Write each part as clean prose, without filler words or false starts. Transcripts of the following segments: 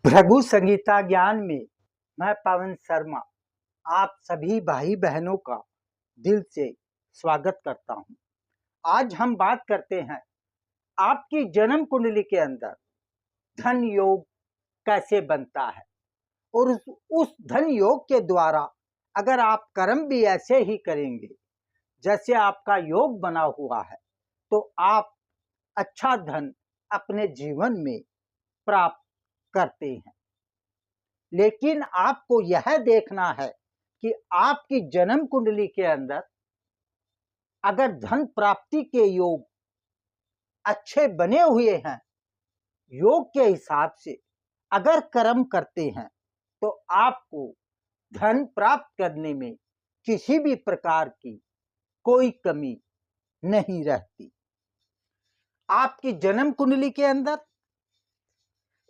भृगु संगीता ज्ञान में मैं पवन शर्मा आप सभी भाई बहनों का दिल से स्वागत करता हूं। आज हम बात करते हैं आपकी जन्म कुंडली के अंदर धन योग कैसे बनता है और उस धन योग के द्वारा अगर आप कर्म भी ऐसे ही करेंगे जैसे आपका योग बना हुआ है तो आप अच्छा धन अपने जीवन में प्राप्त करते हैं। लेकिन आपको यह देखना है कि आपकी जन्म कुंडली के अंदर अगर धन प्राप्ति के योग अच्छे बने हुए हैं, योग के हिसाब से अगर कर्म करते हैं तो आपको धन प्राप्त करने में किसी भी प्रकार की कोई कमी नहीं रहती। आपकी जन्म कुंडली के अंदर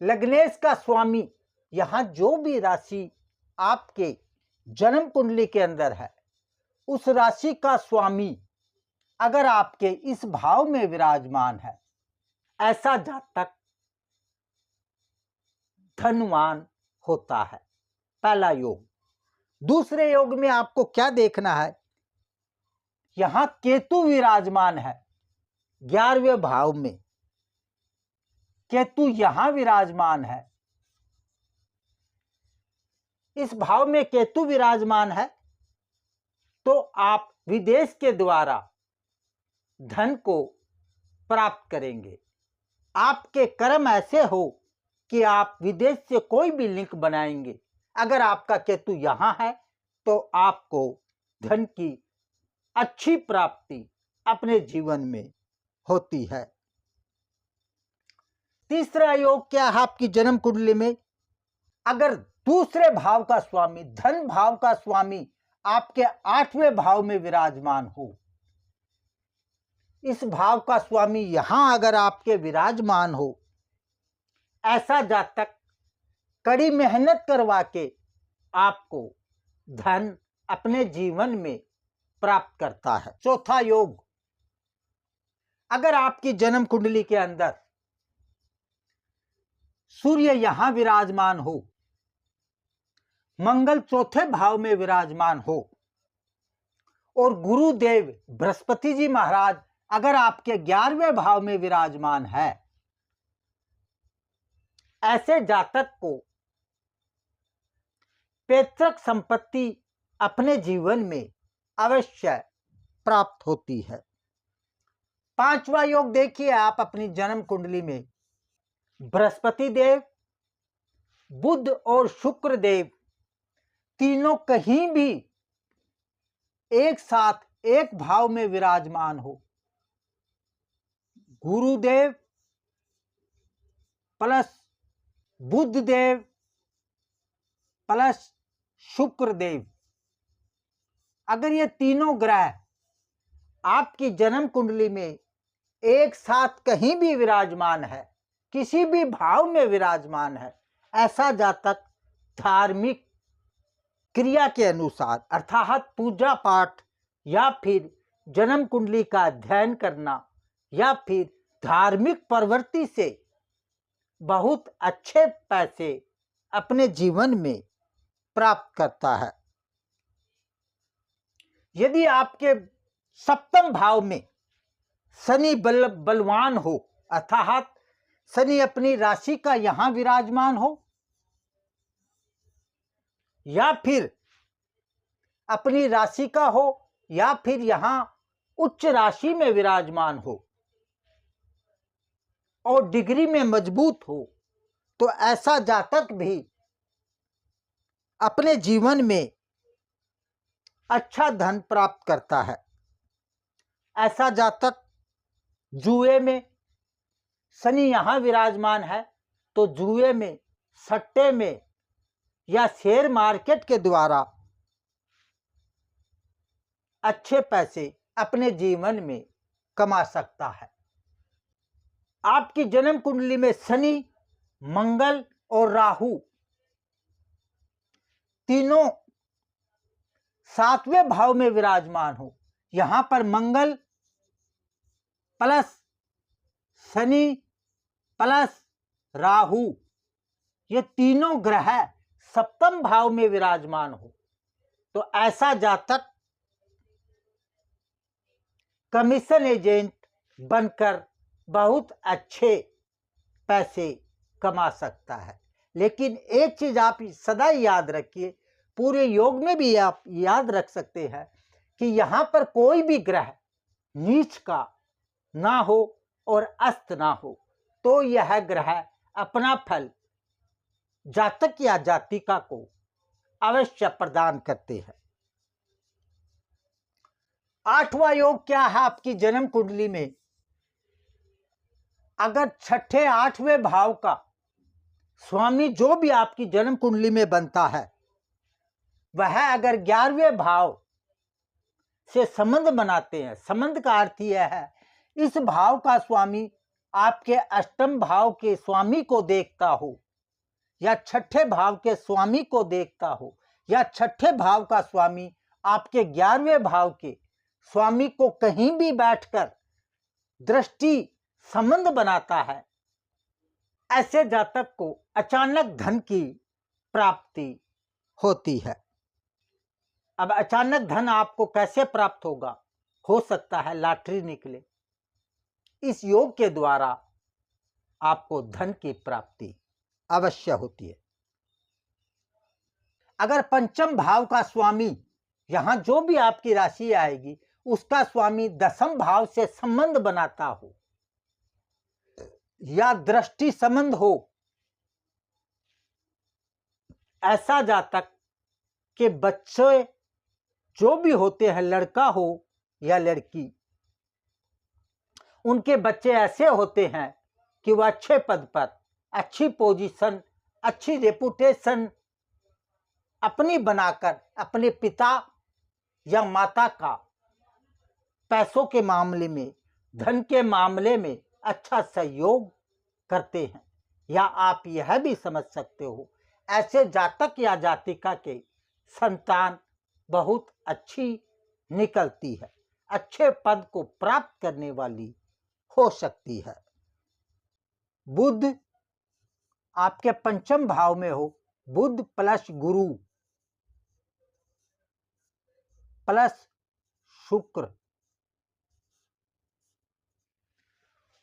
लग्नेश का स्वामी, यहां जो भी राशि आपके जन्म कुंडली के अंदर है उस राशि का स्वामी अगर आपके इस भाव में विराजमान है, ऐसा जातक धनवान होता है। पहला योग। दूसरे योग में आपको क्या देखना है, यहां केतु विराजमान है 11वें भाव में। केतु यहां विराजमान है, इस भाव में केतु विराजमान है तो आप विदेश के द्वारा धन को प्राप्त करेंगे। आपके कर्म ऐसे हो कि आप विदेश से कोई भी लिंक बनाएंगे। अगर आपका केतु यहां है तो आपको धन की अच्छी प्राप्ति अपने जीवन में होती है। तीसरा योग क्या है आपकी जन्म कुंडली में, अगर दूसरे भाव का स्वामी, धन भाव का स्वामी आपके 8वें भाव में विराजमान हो, इस भाव का स्वामी यहां अगर आपके विराजमान हो, ऐसा जातक कड़ी मेहनत करवा के आपको धन अपने जीवन में प्राप्त करता है। चौथा योग, अगर आपकी जन्म कुंडली के अंदर सूर्य यहां विराजमान हो, मंगल चौथे भाव में विराजमान हो और गुरुदेव बृहस्पति जी महाराज अगर आपके 11वें भाव में विराजमान है, ऐसे जातक को पैतृक संपत्ति अपने जीवन में अवश्य प्राप्त होती है। पांचवा योग देखिए आप अपनी जन्म कुंडली में, बृहस्पति देव, बुध और शुक्र देव तीनों कहीं भी एक साथ एक भाव में विराजमान हो, गुरुदेव प्लस बुध देव प्लस शुक्र देव, अगर ये तीनों ग्रह आपकी जन्म कुंडली में एक साथ कहीं भी विराजमान है, किसी भी भाव में विराजमान है, ऐसा जातक धार्मिक क्रिया के अनुसार अर्थात पूजा पाठ या फिर जन्म कुंडली का अध्ययन करना या फिर धार्मिक प्रवृत्ति से बहुत अच्छे पैसे अपने जीवन में प्राप्त करता है। यदि आपके सप्तम भाव में शनि बलवान हो, अर्थात शनि अपनी राशि का यहां विराजमान हो या फिर अपनी राशि का हो या फिर यहां उच्च राशि में विराजमान हो और डिग्री में मजबूत हो, तो ऐसा जातक भी अपने जीवन में अच्छा धन प्राप्त करता है। ऐसा जातक जुए में, शनि यहां विराजमान है तो जुए में, सट्टे में या शेयर मार्केट के द्वारा अच्छे पैसे अपने जीवन में कमा सकता है। आपकी जन्म कुंडली में शनि, मंगल और राहु तीनों 7वें भाव में विराजमान हो, यहां पर मंगल प्लस शनि प्लस राहु ये तीनों ग्रह सप्तम भाव में विराजमान हो तो ऐसा जातक कमीशन एजेंट बनकर बहुत अच्छे पैसे कमा सकता है। लेकिन एक चीज आप सदा याद रखिए, पूरे योग में भी आप याद रख सकते हैं कि यहां पर कोई भी ग्रह नीच का ना हो और अस्त ना हो तो यह ग्रह अपना फल जातक या जातिका को अवश्य प्रदान करते हैं। आठवां योग क्या है आपकी जन्म कुंडली में? अगर छठे आठवें भाव का स्वामी जो भी आपकी जन्म कुंडली में बनता है वह अगर 11वें भाव से संबंध बनाते हैं, संबंध का अर्थ यह है इस भाव का स्वामी आपके अष्टम भाव के स्वामी को देखता हो या छठे भाव के स्वामी को देखता हो या छठे भाव का स्वामी आपके 11वें भाव के स्वामी को कहीं भी बैठकर दृष्टि संबंध बनाता है, ऐसे जातक को अचानक धन की प्राप्ति होती है। अब अचानक धन आपको कैसे प्राप्त होगा? हो सकता है लॉटरी निकले। इस योग के द्वारा आपको धन की प्राप्ति अवश्य होती है। अगर पंचम भाव का स्वामी, यहां जो भी आपकी राशि आएगी उसका स्वामी दसम भाव से संबंध बनाता हो या दृष्टि संबंध हो, ऐसा जातक के बच्चे जो भी होते हैं, लड़का हो या लड़की, उनके बच्चे ऐसे होते हैं कि वह अच्छे पद पर, अच्छी पोजीशन, अच्छी रेपुटेशन अपनी बनाकर अपने पिता या माता का पैसों के मामले में, धन के मामले में अच्छा सहयोग करते हैं। या आप यह भी समझ सकते हो ऐसे जातक या जातिका के संतान बहुत अच्छी निकलती है, अच्छे पद को प्राप्त करने वाली हो सकती है। बुध आपके पंचम भाव में हो, बुध प्लस गुरु प्लस शुक्र,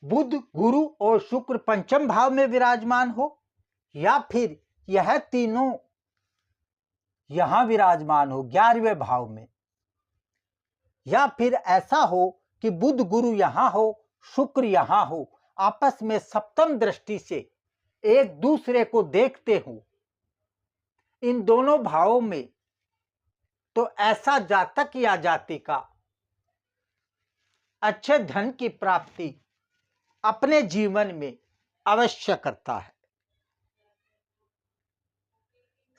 बुध गुरु और शुक्र पंचम भाव में विराजमान हो या फिर यह तीनों यहां विराजमान हो 11वें भाव में, या फिर ऐसा हो कि बुध गुरु यहां हो, शुक्र यहां हो, आपस में सप्तम दृष्टि से एक दूसरे को देखते हो इन दोनों भावों में, तो ऐसा जातक या जातिका अच्छे धन की प्राप्ति अपने जीवन में अवश्य करता है।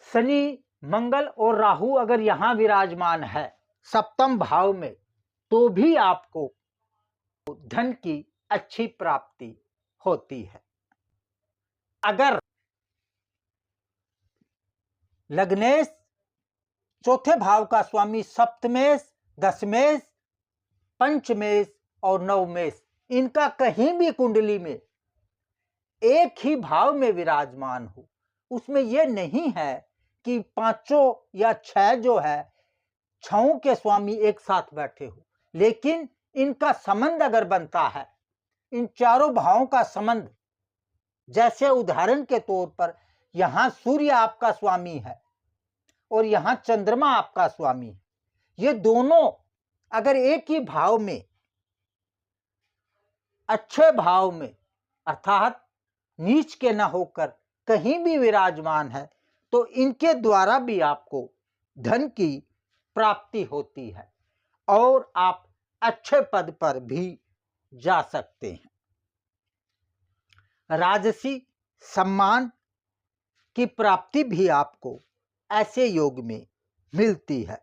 शनि, मंगल और राहु अगर यहां विराजमान है सप्तम भाव में तो भी आपको धन की अच्छी प्राप्ति होती है। अगर लग्नेश चौथे भाव का स्वामी सप्तमेश, दशमेश, पंचमेश और नवमेश, इनका कहीं भी कुंडली में एक ही भाव में विराजमान हो, उसमें यह नहीं है कि पांचों या छह जो है छहों के स्वामी एक साथ बैठे हो, लेकिन इनका संबंध अगर बनता है, इन चारों भावों का संबंध, जैसे उदाहरण के तौर पर यहां सूर्य आपका स्वामी है और यहां चंद्रमा आपका स्वामी है, ये दोनों अगर एक ही भाव में, अच्छे भाव में अर्थात नीच के न होकर कहीं भी विराजमान है तो इनके द्वारा भी आपको धन की प्राप्ति होती है और आप अच्छे पद पर भी जा सकते हैं। राजसी सम्मान की प्राप्ति भी आपको ऐसे योग में मिलती है।